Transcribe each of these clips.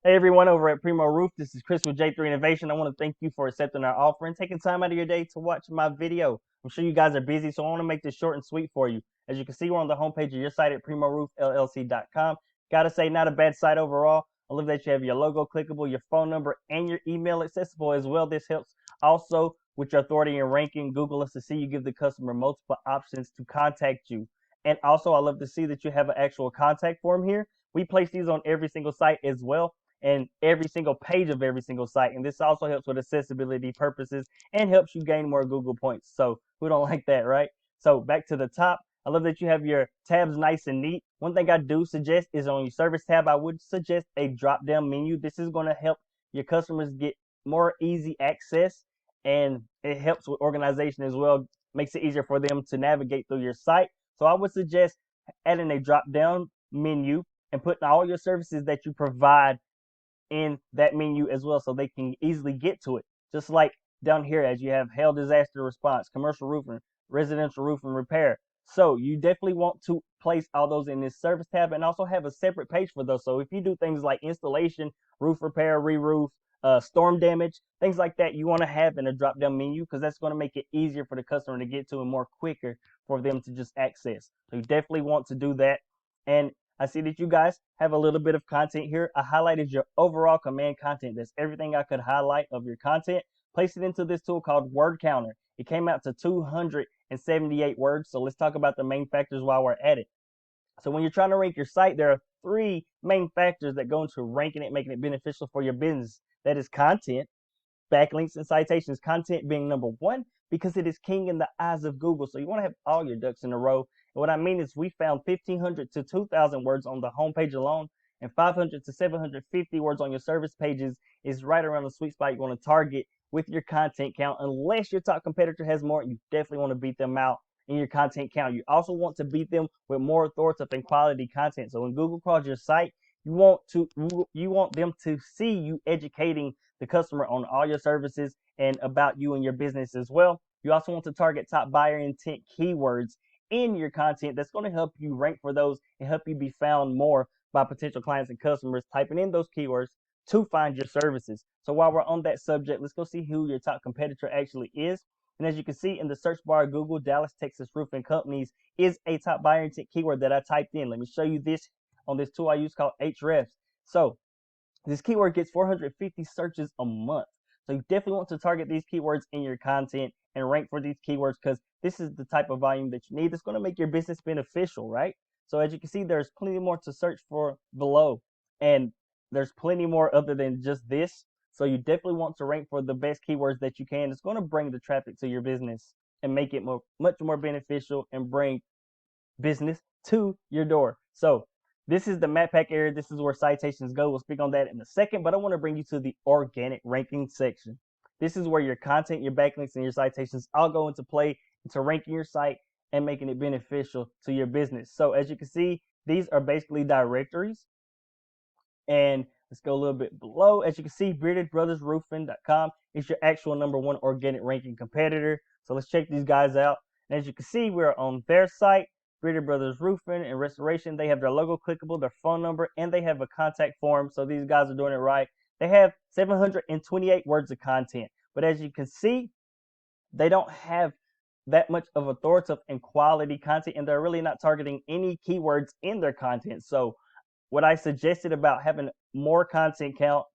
Hey everyone over at Primo Roof, this is Chris with J3 Innovation. I want to thank you for accepting our offer and taking time out of your day to watch my video. I'm sure you guys are busy, so I want to make this short and sweet for you. As you can see, we're on the homepage of your site at primoroofllc.com. Gotta say, not a bad site overall. I love that you have your logo clickable, your phone number, and your email accessible as well. This helps also with your authority and ranking. Google us to see you give the customer multiple options to contact you. And also, I love to see that you have an actual contact form here. We place these on every single site as well and every single page of every single site. And this also helps with accessibility purposes and helps you gain more Google points. So who don't like that, right? So back to the top. I love that you have your tabs nice and neat. One thing I do suggest is on your service tab, I would suggest a drop down menu. This is going to help your customers get more easy access and it helps with organization as well. Makes it easier for them to navigate through your site. So I would suggest adding a drop down menu and putting all your services that you provide in that menu as well so they can easily get to it. Just like down here, as you have hail disaster response, commercial roofing, residential roofing repair. So you definitely want to place all those in this service tab and also have a separate page for those. So if you do things like installation, roof repair, re-roof, storm damage, things like that, you want to have in a drop down menu because that's going to make it easier for the customer to get to and more quicker for them to just access. So you definitely want to do that. And I see that you guys have a little bit of content here. I highlighted your overall command content. That's everything I could highlight of your content. Place it into this tool called Word Counter. It came out to 278 words. So let's talk about the main factors while we're at it. So when you're trying to rank your site, there are three main factors that go into ranking it, making it beneficial for your business. That is content, backlinks, and citations. Content being number one because it is king in the eyes of Google. So you want to have all your ducks in a row. And what I mean is we found 1,500 to 2,000 words on the homepage alone, and 500 to 750 words on your service pages is right around the sweet spot you want to target with your content count. Unless your top competitor has more, you definitely want to beat them out in your content count. You also want to beat them with more authoritative and quality content. So when Google crawls your site, you want them to see you educating the customer on all your services and about you and your business as well. You also want to target top buyer intent keywords in your content that's going to help you rank for those and help you be found more by potential clients and customers typing in those keywords to find your services. So while we're on that subject, let's go see who your top competitor actually is. And as you can see in the search bar of Google, Dallas, Texas Roofing Companies is a top buyer intent keyword that I typed in. Let me show you this on this tool I use called Ahrefs. So this keyword gets 450 searches a month. So you definitely want to target these keywords in your content and rank for these keywords because this is the type of volume that you need that's going to make your business beneficial, right? So as you can see, there's plenty more to search for below. And there's plenty more other than just this. So you definitely want to rank for the best keywords that you can. It's going to bring the traffic to your business and make it much more beneficial and bring business to your door. So this is the map pack area. This is where citations go. We'll speak on that in a second, but I want to bring you to the organic ranking section. This is where your content, your backlinks, and your citations all go into play into ranking your site and making it beneficial to your business. So as you can see, these are basically directories. And let's go a little bit below. As you can see, beardedbrothersroofing.com is your actual number one organic ranking competitor. So let's check these guys out. And as you can see, we're on their site, Bearded Brothers Roofing and Restoration. They have their logo clickable, their phone number, and they have a contact form. So these guys are doing it right. They have 728 words of content. But as you can see, they don't have that much of authoritative and quality content, and they're really not targeting any keywords in their content. So what I suggested about having more content count,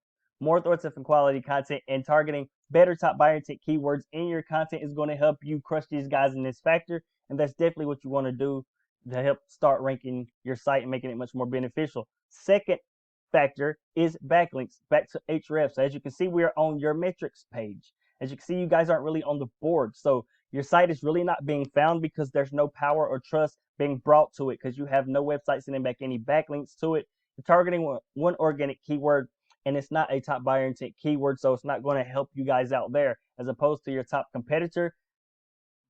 more authoritative and quality content, and targeting better top buyer intent keywords in your content is going to help you crush these guys in this factor. And that's definitely what you want to do to help start ranking your site and making it much more beneficial. Second factor is backlinks, back to Ahrefs. So as you can see, we are on your metrics page. As you can see, you guys aren't really on the board. So your site is really not being found because there's no power or trust being brought to it because you have no website sending back any backlinks to it. You're targeting one organic keyword and it's not a top buyer intent keyword, so it's not going to help you guys out there as opposed to your top competitor,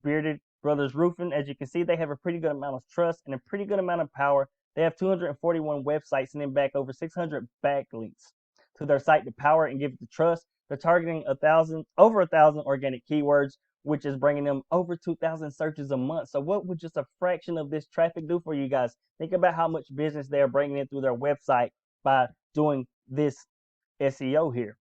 Bearded Brothers Roofing. As you can see, they have a pretty good amount of trust and a pretty good amount of power. They have 241 websites sending back over 600 backlinks to their site to power and give it the trust. They're targeting over a thousand organic keywords, which is bringing them over 2,000 searches a month. So what would just a fraction of this traffic do for you guys? Think about how much business they are bringing in through their website by doing this SEO here.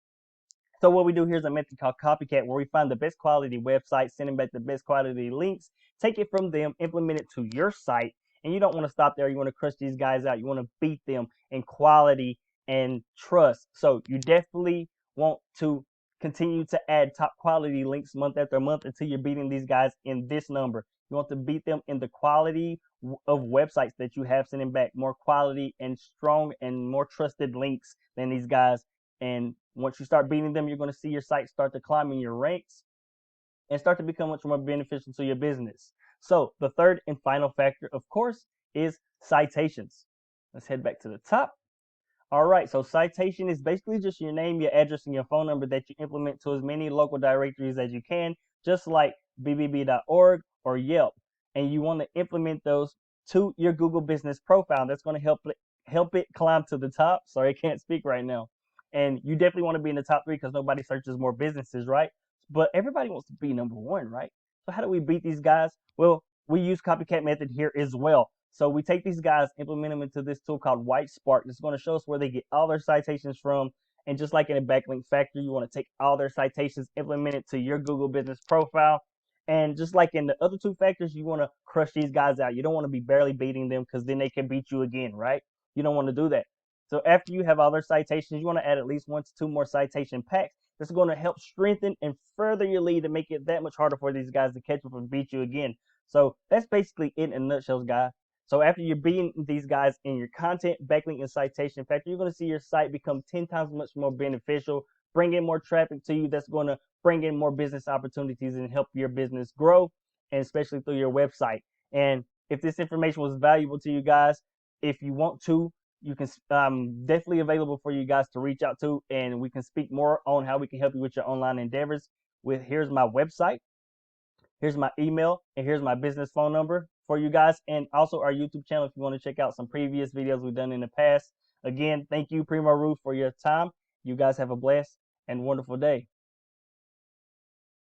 So what we do here is a method called copycat, where we find the best quality websites, send them back the best quality links, take it from them, implement it to your site. And you don't want to stop there. You want to crush these guys out. You want to beat them in quality and trust. So you definitely want to continue to add top quality links month after month until you're beating these guys in this number. You want to beat them in the quality of websites that you have sending back more quality and strong and more trusted links than these guys. And once you start beating them, you're going to see your site start to climb in your ranks and start to become much more beneficial to your business. So the third and final factor, of course, is citations. Let's head back to the top. All right, so citation is basically just your name, your address, and your phone number that you implement to as many local directories as you can, just like bbb.org or Yelp. And you want to implement those to your Google business profile. That's going to help it climb to the top. Sorry, I can't speak right now. And you definitely want to be in the top 3 because nobody searches more businesses, right? But everybody wants to be number 1, right? So how do we beat these guys? Well, we use copycat method here as well. So we take these guys, implement them into this tool called White Spark. It's going to show us where they get all their citations from. And just like in a backlink factory, you want to take all their citations, implement it to your Google business profile. And just like in the other 2 factors, you want to crush these guys out. You don't want to be barely beating them because then they can beat you again, right? You don't want to do that. So after you have all their citations, you want to add at least 1 to 2 more citation packs. That's going to help strengthen and further your lead and make it that much harder for these guys to catch up and beat you again. So that's basically it in a nutshell, guys. So after you're beating these guys in your content, backlink, and citation factor, you're going to see your site become 10 times much more beneficial, bring in more traffic to you. That's going to bring in more business opportunities and help your business grow, and especially through your website. And if this information was valuable to you guys, if you want to, you can definitely available for you guys to reach out to, and we can speak more on how we can help you with your online endeavors. Here's my website. Here's my email, and here's my business phone number for you guys, and also our YouTube channel if you want to check out some previous videos we've done in the past. Again, thank you, Primo Roof, for your time. You guys have a blessed and wonderful day.